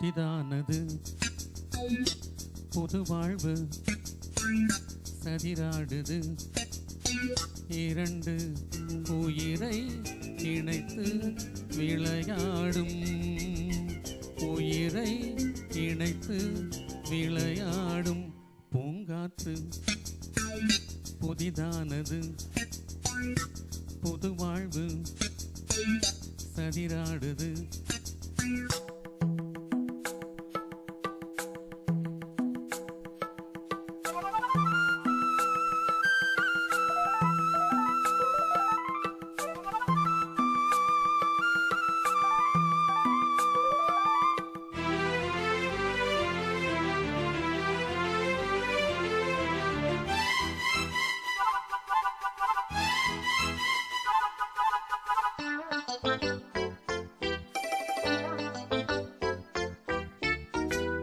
புதிதானது புது வாழ்வு சதிராடுது இரண்டு உயிரை இணைத்து விளையாடும் உயிரை இணைத்து விளையாடும் பூங்காற்று புதிதானது புது வாழ்வு சதிராடுது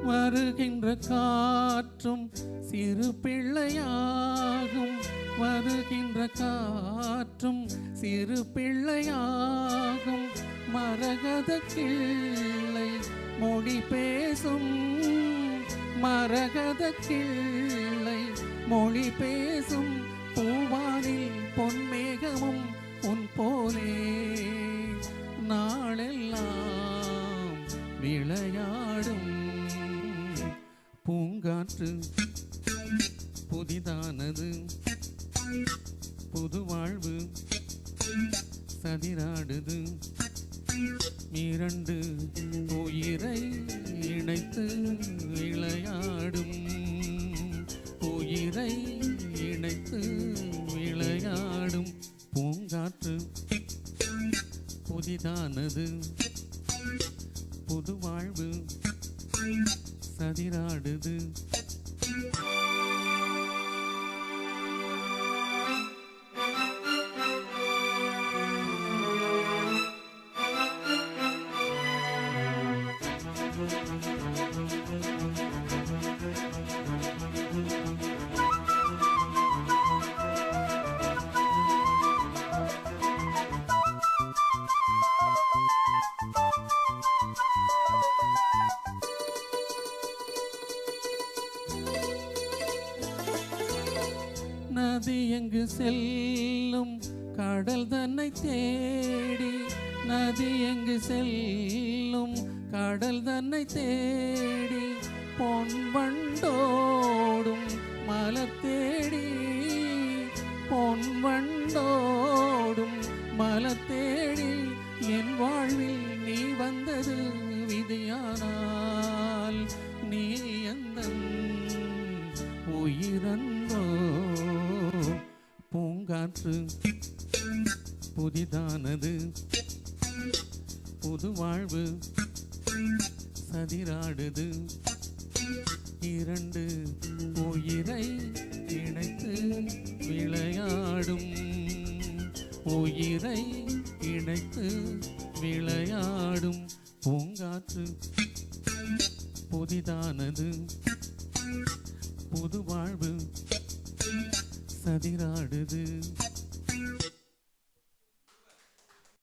வருகின்ற காற்றும் சிறு பிள்ளையாகும் வருகின்ற காற்றும் சிறு பிள்ளையாகும் மரகத கிள்ளை மொழி பேசும் மரகத கிள்ளை மொழி பேசும் பூவானில் பொன்மேகமும் உன் போலே நாளெல்லாம் விளையாடும் பூங்காற்று புதிதானது புது வாழ்வு சதிராடுது இரண்டு உயிரை இணைத்து விளையாடும் உயிரை இணைத்து விளையாடும் பூங்காற்று புதிதானது புது வாழ்வு சதிராடுது நதி எங்கு செல்லும் கடல் தன்னை தேடி நதி எங்கு செல்லும் கடல் தன்னை தேடி பொன் வண்டோடும் மலர் தேடி பொன் வண்டோடும் மலர் தேடி என் வாழ்வில் நீ வந்தது விதியானால் நீ எந்தன் உயிரந்தோ பூங்காற்று புதிதானது புது வாழ்வு சதிராடுது இரண்டு உயிரை இணைத்து விளையாடும் உயிரை இணைத்து விளையாடும் பூங்காற்று புதிதானது புது வாழ்வு சதிராடுது